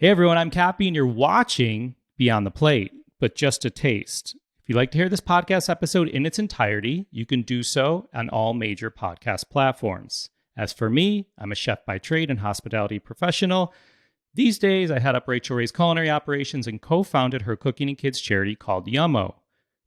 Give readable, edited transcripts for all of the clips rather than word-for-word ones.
Hey everyone, I'm Cappy and you're watching Beyond the Plate, but just a taste. If you'd like to hear this podcast episode in its entirety, you can do so on all major podcast platforms. As for me, I'm a chef by trade and hospitality professional. These days, I head up Rachel Ray's culinary operations and co-founded her cooking and kids charity called Yummo.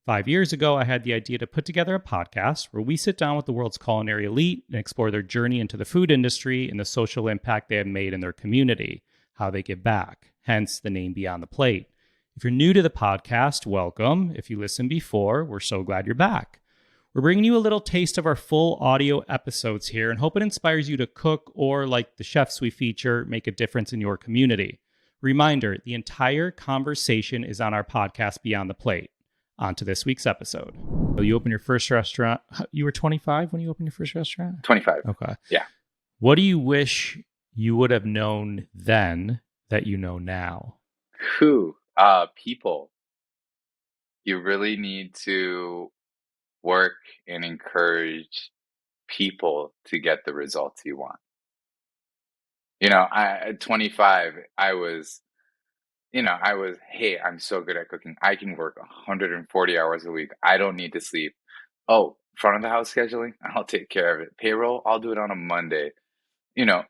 5 years ago, I had the idea to put together a podcast where we sit down with the world's culinary elite and explore their journey into the food industry and the social impact they have made in their community, how they give back, hence the name Beyond the Plate. If you're new to the podcast, welcome. If you listened before, we're so glad you're back. We're bringing you a little taste of our full audio episodes here and hope it inspires you to cook or, like the chefs we feature, make a difference in your community. Reminder, the entire conversation is on our podcast Beyond the Plate. On to this week's episode. So you opened your first restaurant. You were 25 when you opened your first restaurant? 25. Okay. Yeah. What do you wish you would have known then that you know now? People. You really need to work and encourage people to get the results you want. At 25, hey, I'm so good at cooking. I can work 140 hours a week. I don't need to sleep. Oh, front of the house scheduling, I'll take care of it. Payroll, I'll do it on a Monday.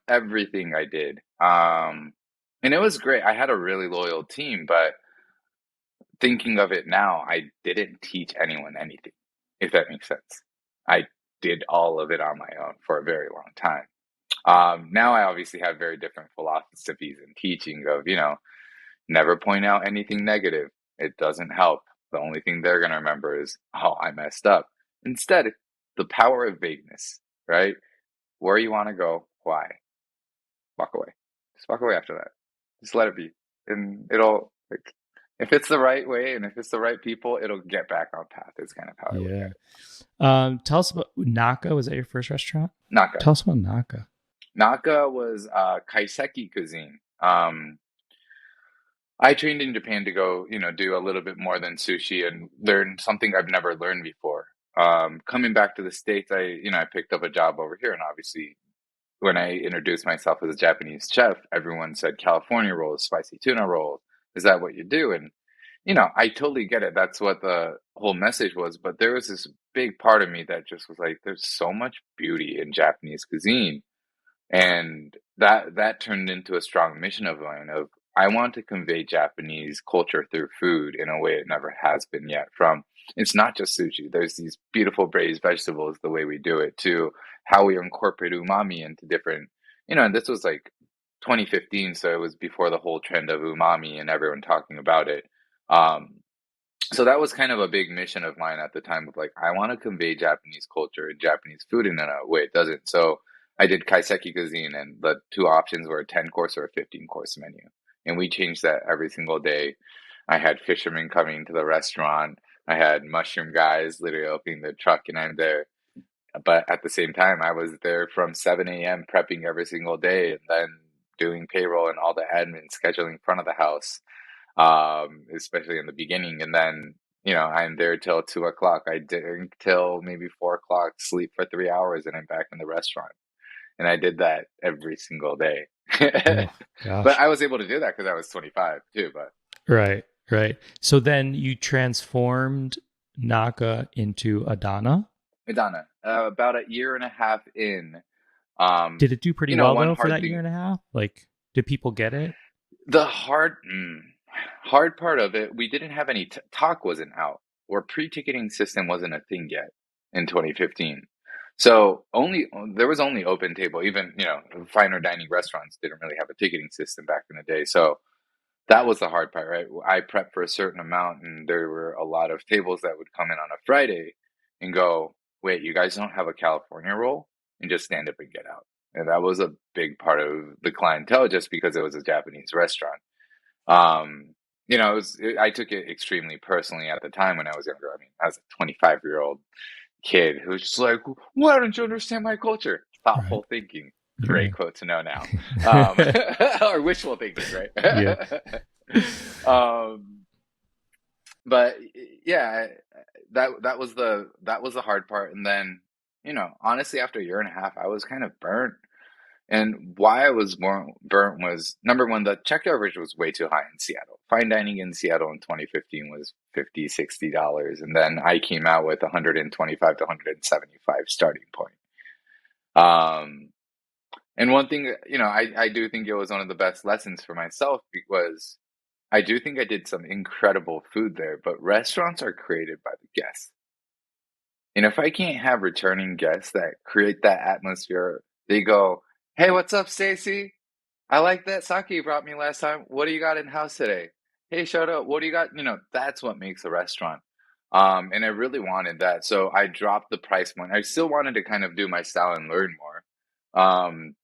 Everything I did. And it was great. I had a really loyal team, but thinking of it now, I didn't teach anyone anything, if that makes sense. I did all of it on my own for a very long time. Now I obviously have very different philosophies and teaching of, never point out anything negative. It doesn't help. The only thing they're going to remember is, oh, I messed up. Instead, the power of vagueness, right? Where you want to go, why? Walk away. Just walk away after that. Just let it be. And if it's the right way and if it's the right people, it'll get back on path. It's kind of how I look at it. Tell us about Naka. Was that your first restaurant? Naka. Tell us about Naka. Naka was kaiseki cuisine. I trained in Japan to go, do a little bit more than sushi and learn something I've never learned before. Coming back to the States, I picked up a job over here, and obviously when I introduced myself as a Japanese chef, everyone said California rolls, spicy tuna rolls. Is that what you do? And, I totally get it. That's what the whole message was. But there was this big part of me that just was like, there's so much beauty in Japanese cuisine. And that turned into a strong mission of mine of, I want to convey Japanese culture through food in a way it never has been yet. It's not just sushi. There's these beautiful braised vegetables, the way we do it, to how we incorporate umami into different, and this was like 2015, so it was before the whole trend of umami and everyone talking about it. So that was kind of a big mission of mine at the time of like, I want to convey Japanese culture and Japanese food in a way it doesn't. So I did kaiseki cuisine, and the two options were a 10-course or a 15-course menu. And we changed that every single day. I had fishermen coming to the restaurant. I had mushroom guys literally opening the truck, and I'm there. But at the same time, I was there from 7 a.m. prepping every single day and then doing payroll and all the admin, scheduling front of the house, especially in the beginning. And then, I'm there till 2 o'clock. I drink till maybe 4 o'clock, sleep for 3 hours, and I'm back in the restaurant. And I did that every single day. Oh, gosh. But I was able to do that because I was 25 too. But Right. So then you transformed Naka into Adana. About a year and a half in. Did it do pretty well though for that year and a half? Like, did people get it? The hard part of it, we didn't have any talk wasn't out, or pre-ticketing system wasn't a thing yet in 2015. So there was only open table. Even finer dining restaurants didn't really have a ticketing system back in the day. So that was the hard part, right? I prepped for a certain amount, and there were a lot of tables that would come in on a Friday and go, "Wait, you guys don't have a California roll?" and just stand up and get out. And that was a big part of the clientele, just because it was a Japanese restaurant. I took it extremely personally at the time when I was younger. I mean, I was a 25-year-old kid who's just like, why don't you understand my culture? Thoughtful thinking. Great quote to know now. Or wishful thinking, right? Yeah. But yeah, that was the hard part. And then, honestly, after a year and a half, I was kind of burnt. And why I was more burnt was number one, the check average was way too high in Seattle. Fine dining in Seattle in 2015 was $50, $60. And then I came out with 125 to 175 starting point. Um, and one thing, I do think it was one of the best lessons for myself because I do think I did some incredible food there, but restaurants are created by the guests. And if I can't have returning guests that create that atmosphere, they go, "Hey, what's up, Stacy? I like that sake you brought me last time. What do you got in house today? Hey, Shota, what do you got?" That's what makes a restaurant. And I really wanted that. So I dropped the price point. I still wanted to kind of do my style and learn more.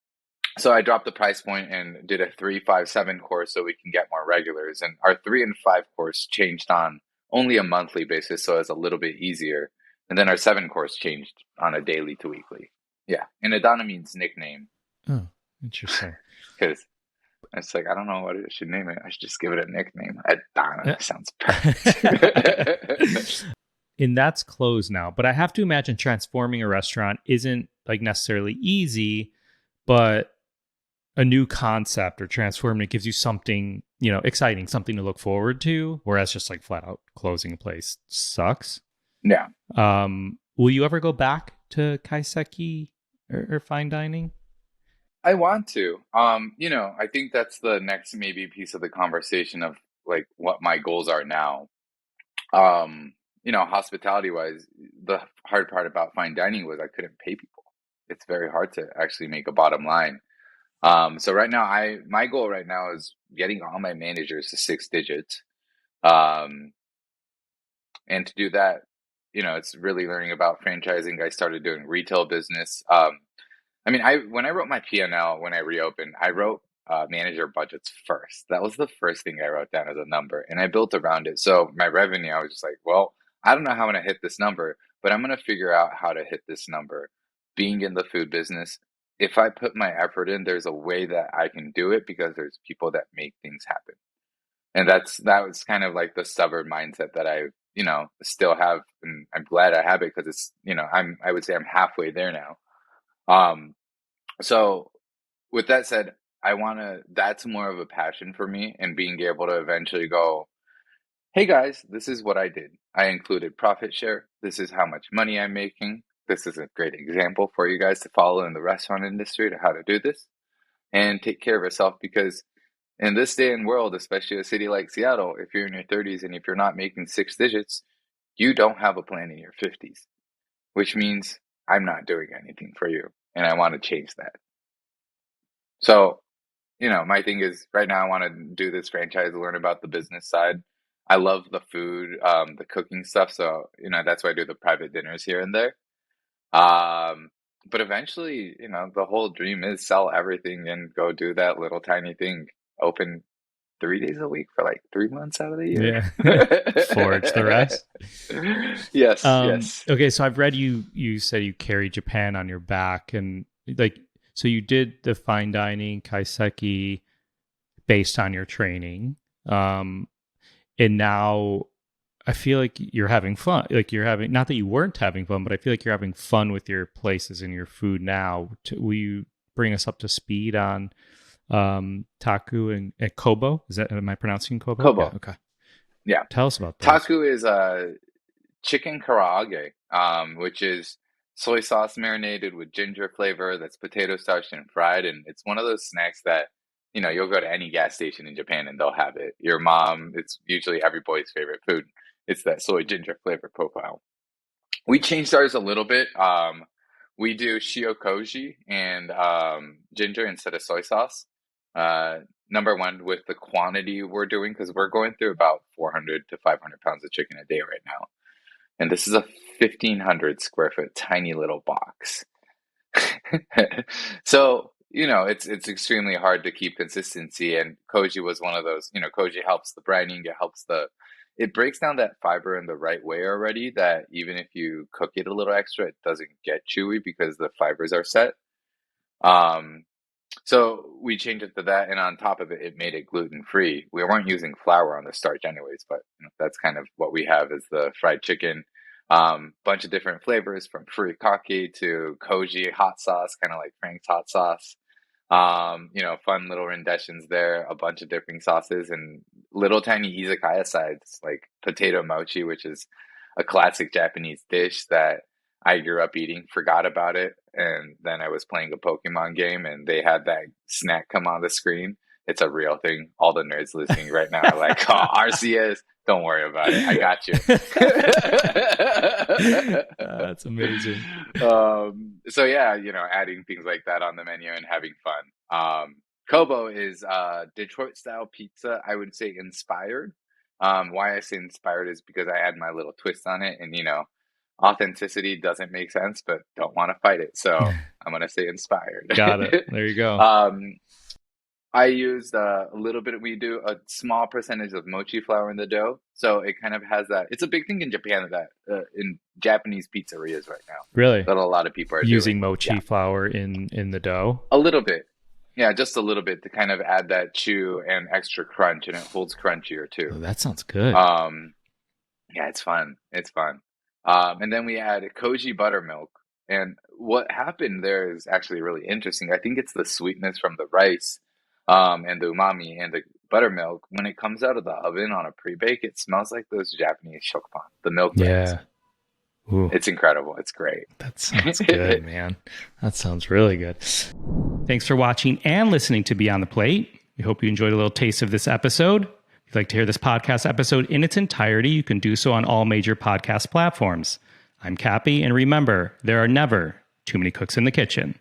So I dropped the price point and did a 3, 5, 7 course so we can get more regulars. And our 3 and 5 course changed on only a monthly basis, so it's a little bit easier. And then our 7 course changed on a daily to weekly. Yeah. And Adana means nickname Oh, interesting. because it's like, I don't know what I should name it. I should just give it a nickname. Adana sounds perfect. And that's closed now. But I have to imagine transforming a restaurant isn't like necessarily easy, but a new concept or transforming it gives you something, exciting, something to look forward to. Whereas just like flat out closing a place sucks. Yeah. Will you ever go back to kaiseki or fine dining? I want to. I think that's the next maybe piece of the conversation of like what my goals are now. Hospitality wise, the hard part about fine dining was I couldn't pay people. It's very hard to actually make a bottom line. So right now, my goal right now is getting all my managers to 6 digits. Um, and to do that, it's really learning about franchising. I started doing retail business. When I wrote my P&L when I reopened, I wrote manager budgets first. That was the first thing I wrote down as a number, and I built around it. So my revenue, I was just like, well, I don't know how I'm going to hit this number, but I'm going to figure out how to hit this number. Being in the food business, if I put my effort in, there's a way that I can do it because there's people that make things happen. And that was kind of like the stubborn mindset that I, still have, and I'm glad I have it because it's, I would say I'm halfway there now. Um, so with that said, that's more of a passion for me and being able to eventually go, "Hey guys, this is what I did. I included profit share. This is how much money I'm making. This is a great example for you guys to follow in the restaurant industry to how to do this and take care of yourself because in this day and world, especially a city like Seattle, if you're in your 30s and if you're not making 6 digits, you don't have a plan in your 50s, which means I'm not doing anything for you and I want to change that." So my thing is right now I want to do this franchise, learn about the business side. I love the food, the cooking stuff. So, that's why I do the private dinners here and there. Um, but eventually, the whole dream is sell everything and go do that little tiny thing. Open 3 days a week for like 3 months out of the year. Yeah. Forge the rest. Yes, yes. Okay, so I've read you said you carry Japan on your back and like so you did the fine dining kaiseki based on your training. And now I feel like you're having fun. Like you're having not that you weren't having fun, but I feel like you're having fun with your places and your food now. Will you bring us up to speed on Taku and Kōbo? Am I pronouncing Kōbo? Kobo. Yeah, okay. Yeah. Tell us about those. Taku is chicken karaage, which is soy sauce marinated with ginger flavor that's potato starched and fried. And it's one of those snacks that, you'll go to any gas station in Japan and they'll have it. Your mom, it's usually every boy's favorite food. It's that soy ginger flavor profile. We changed ours a little bit. We do shiokoji and ginger instead of soy sauce. Number one, with the quantity we're doing, because we're going through about 400 to 500 pounds of chicken a day right now. And this is a 1,500 square foot tiny little box. So, it's extremely hard to keep consistency. And koji was one of those, koji helps the brining, it breaks down that fiber in the right way already that even if you cook it a little extra, it doesn't get chewy because the fibers are set. Um, so we changed it to that, and on top of it, it made it gluten free. We weren't using flour on the starch, anyways, but that's kind of what we have is the fried chicken. Bunch of different flavors from furikake to koji hot sauce, kind of like Frank's hot sauce. Fun little renditions there, a bunch of dipping sauces and little tiny izakaya sides like potato mochi, which is a classic Japanese dish that I grew up eating, forgot about it, and then I was playing a Pokemon game and they had that snack come on the screen. It's a real thing. All the nerds listening right now are like, oh, RCS, don't worry about it. I got you. That's amazing. So yeah, adding things like that on the menu and having fun. Kōbo is Detroit style pizza, I would say inspired. Why I say inspired is because I add my little twist on it, and authenticity doesn't make sense, but don't want to fight it. So I'm gonna say inspired. Got it. There you go. I used a little bit. We do a small percentage of mochi flour in the dough, so it kind of has that. It's a big thing in Japan that in Japanese pizzerias right now. Really, that a lot of people are using doing. mochi flour in the dough. A little bit, yeah, just a little bit to kind of add that chew and extra crunch, and it holds crunchier too. Oh, that sounds good. Yeah, it's fun. It's fun. And then we add koji buttermilk, and what happened there is actually really interesting. I think it's the sweetness from the rice. And the umami and the buttermilk, when it comes out of the oven on a pre-bake, it smells like those Japanese shokpan, the milk brands. Yeah. Ooh. It's incredible. It's great. That sounds good, man. That sounds really good. Thanks for watching and listening to Beyond the Plate. We hope you enjoyed a little taste of this episode. If you'd like to hear this podcast episode in its entirety, you can do so on all major podcast platforms. I'm Cappy, and remember, there are never too many cooks in the kitchen.